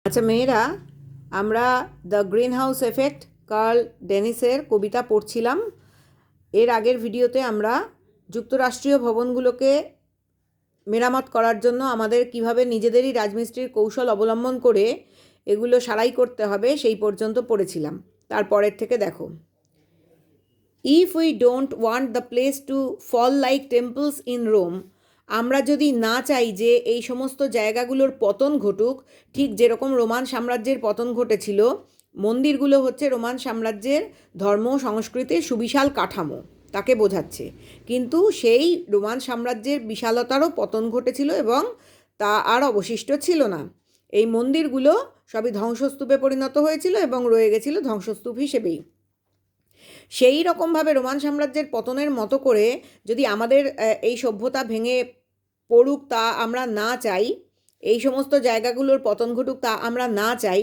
আচ্ছা মেয়েরা, আমরা the greenhouse effect Carl ডেনিসের কবিতা পড়ছিলাম। এর আগের ভিডিওতে আমরা যুক্তরাষ্ট্রীয় ভবনগুলোকে মেরামত করার জন্য আমাদের কিভাবে নিজেদেরই রাজমিস্ত্রির কৌশল অবলম্বন করে এগুলো সারাই করতে হবে সেই পর্যন্ত পড়েছিলাম। তারপরের থেকে দেখো, if we don't want the place to fall like temples in Rome, আমরা যদি না চাই যে এই সমস্ত জায়গাগুলোর পতন ঘটুক, ঠিক যেরকম রোমান সাম্রাজ্যের পতন ঘটেছিল। মন্দিরগুলো হচ্ছে রোমান সাম্রাজ্যের ধর্ম সংস্কৃতির সুবিশাল কাঠামো, তাকে বোঝাচ্ছে। কিন্তু সেই রোমান সাম্রাজ্যের বিশালতারও পতন ঘটেছিল এবং তা আর অবশিষ্ট ছিল না। এই মন্দিরগুলো সবই ধ্বংসস্তূপে পরিণত হয়েছিল এবং রয়ে গেছিল ধ্বংসস্তূপ হিসেবেই। সেই রকমভাবে রোমান সাম্রাজ্যের পতনের মতো করে যদি আমাদের এই সভ্যতা ভেঙে পড়ুক তা আমরা না চাই, এই সমস্ত জায়গাগুলোর পতন ঘটুক তা আমরা না চাই,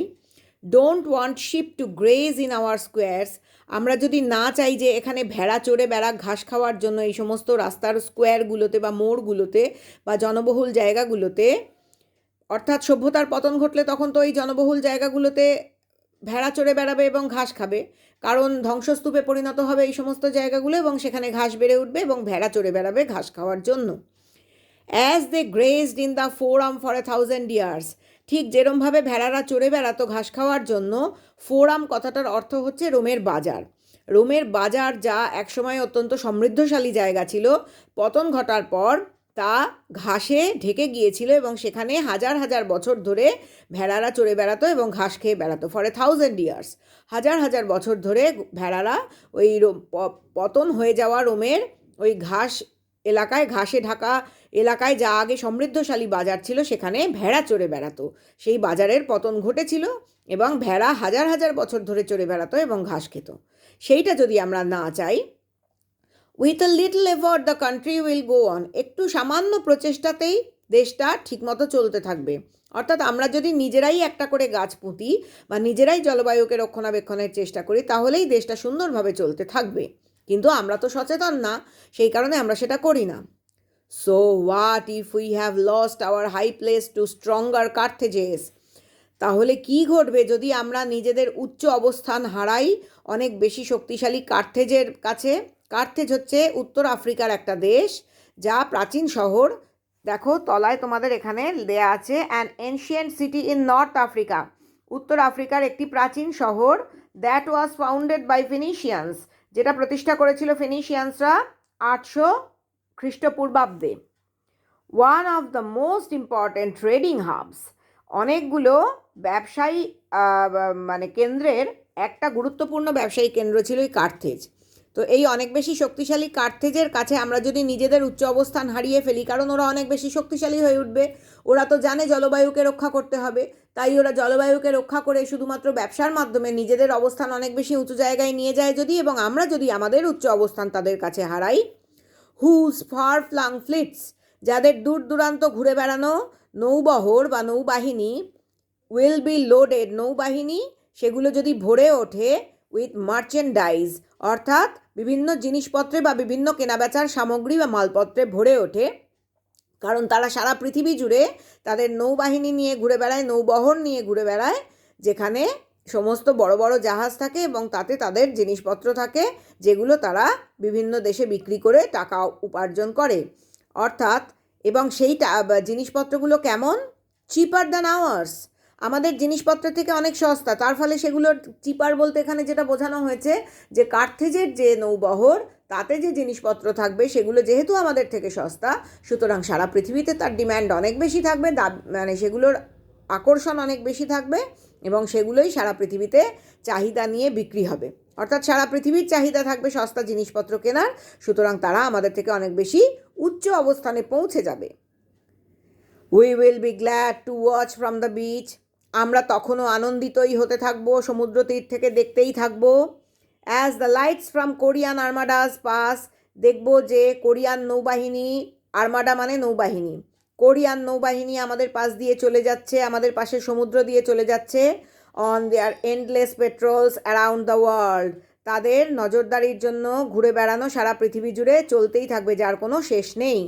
don't want ship to graze in our squares, আমরা যদি না চাই যে এখানে ভেড়া চড়ে বেড়া ঘাস খাওয়ার জন্য এই সমস্ত রাস্তার স্কোয়ারগুলোতে বা মোড়গুলোতে বা জনবহুল জায়গাগুলোতে, অর্থাৎ সভ্যতার পতন ঘটলে তখন তো এই জনবহুল জায়গাগুলোতে ভেড়া চড়ে বেড়াবে এবং ঘাস খাবে, কারণ ধ্বংসস্তূপে পরিণত হবে এই সমস্ত জায়গাগুলো এবং সেখানে ঘাস বেড়ে উঠবে এবং ভেড়া চড়ে বেড়াবে ঘাস খাওয়ার জন্য। As they grazed in the forum for 1000 years, ঠিক যেরমভাবে ভেড়ারা চড়ে বেড়াতো ঘাস খাওয়ার জন্য। ফোরাম কথাটার অর্থ হচ্ছে রোমের বাজার। রোমের বাজার, যা একসময় অত্যন্ত সমৃদ্ধশালী জায়গা ছিল, পতন ঘটার পর তা ঘাসে ঢেকে গিয়েছিল এবং সেখানে হাজার হাজার বছর ধরে ভেড়ারা চড়ে বেড়াতো এবং ঘাস খেয়ে বেড়াতো। ফর 1000 ইয়ার্স, হাজার হাজার বছর ধরে ভেড়ারা ওই পতন হয়ে যাওয়া রোমের ওই ঘাস এলাকায়, ঘাসে ঢাকা এলাকায়, যা আগে সমৃদ্ধশালী বাজার ছিল, সেখানে ভেড়া চড়ে বেড়াতো। সেই বাজারের পতন ঘটেছিল এবং ভেড়া হাজার হাজার বছর ধরে চড়ে বেড়াতো এবং ঘাস খেত। সেইটা যদি আমরা না চাই, with a little effort the country will go on, একটু সামান্য প্রচেষ্টাতেই দেশটা ঠিকমতো চলতে থাকবে। অর্থাৎ আমরা যদি নিজেরাই একটা করে গাছ পুঁতি বা নিজেরাই জলবায়ুকে রক্ষণাবেক্ষণের চেষ্টা করি, তাহলেই দেশটা সুন্দরভাবে চলতে থাকবে। কিন্তু আমরা তো সচেতন না, সেই কারণে আমরা সেটা করি না। So what if we have lost our high place to stronger Carthages, তাহলে কি ঘটবে যদি আমরা নিজেদের উচ্চ অবস্থান হারাই অনেক বেশি শক্তিশালী কার্থেজের কাছে। কার্থেজ হচ্ছে উত্তর আফ্রিকার একটা দেশ, যা প্রাচীন শহর। দেখো তলায় তোমাদের এখানে দেয়া আছে an ancient city in north Africa, উত্তর আফ্রিকার একটি প্রাচীন শহর। দ্যাট ওয়াজ ফাউন্ডেড বাই ফিনিশিয়ান্স, যেটা প্রতিষ্ঠা করেছিল ফিনিশিয়ান্সরা 800 খ্রিস্টপূর্বাব্দে। One of the most important trading hubs, অনেকগুলো ব্যবসায়ী কেন্দ্রের একটা গুরুত্বপূর্ণ ব্যবসায়ী কেন্দ্র ছিল এই কার্থেজ। তো এই অনেক বেশি শক্তিশালী কার্থেজের কাছে আমরা যদি নিজেদের উচ্চ অবস্থান হারিয়ে ফেলি, কারণ ওরা অনেক বেশি শক্তিশালী হয়ে উঠবে, ওরা তো জানে জলবায়ুকে রক্ষা করতে হবে, তাই ওরা জলবায়ুকে রক্ষা করে শুধুমাত্র ব্যবসার মাধ্যমে নিজেদের অবস্থান অনেক বেশি উঁচু জায়গায় নিয়ে যায় যদি, এবং আমরা যদি আমাদের উচ্চ অবস্থান তাদের কাছে হারাই, হুজ ফার ফ্লাং ফ্লিটস, যাদের দূর দূরান্ত ঘুরে বেড়ানো নৌবহর বা নৌবাহিনী, উইল বি লোডেড, নৌবাহিনী সেগুলো যদি ভরে ওঠে, উইথ মার্চেন্ডাইজ, অর্থাৎ বিভিন্ন জিনিসপত্রে বা বিভিন্ন কেনাবেচার সামগ্রী বা মালপত্রে ভরে ওঠে, কারণ তারা সারা পৃথিবী জুড়ে তাদের নৌবাহিনী নিয়ে ঘুরে বেড়ায়, নৌবহর নিয়ে ঘুরে বেড়ায়, যেখানে সমস্ত বড় বড় জাহাজ থাকে এবং তাতে তাদের জিনিসপত্র থাকে, যেগুলো তারা বিভিন্ন দেশে বিক্রি করে টাকা উপার্জন করে। অর্থাৎ, এবং সেই জিনিসপত্রগুলো কেমন? চিপার দ্যান আওয়ার্স, আমাদের জিনিসপত্রের থেকে অনেক সস্তা। তার ফলে সেগুলো চিপার বলতে এখানে যেটা বোঝানো হয়েছে, যে কার্থেজের যে নৌবহর তাতে যে জিনিসপত্র থাকবে সেগুলো যেহেতু আমাদের থেকে সস্তা, সুতরাং সারা পৃথিবীতে তার ডিম্যান্ড অনেক বেশি থাকবে, সেগুলোর আকর্ষণ অনেক বেশি থাকবে এবং সেগুলোই সারা পৃথিবীতে চাহিদা নিয়ে বিক্রি হবে। অর্থাৎ সারা পৃথিবীর চাহিদা থাকবে সস্তা জিনিসপত্র কেনার, সুতরাং তারা আমাদের থেকে অনেক বেশি উচ্চ অবস্থানে পৌঁছে যাবে। We will be glad to watch from the beach, আমরা তখনও আনন্দিতই হতে থাকবো, সমুদ্র তীর থেকে দেখতেই থাকবো। As the lights from Korean armadas pass, দেখব যে কোরিয়ান নৌবাহিনী, আর্মাডা মানে নৌবাহিনী, কোরিয়ান নৌবাহিনী আমাদের পাশ দিয়ে চলে যাচ্ছে, আমাদের পাশে সমুদ্র দিয়ে চলে যাচ্ছে। On their endless patrols around the world, তাদের নজরদারির জন্য ঘুরে বেড়ানো সারা পৃথিবী জুড়ে চলতেই থাকবে, যার কোনো শেষ নেই।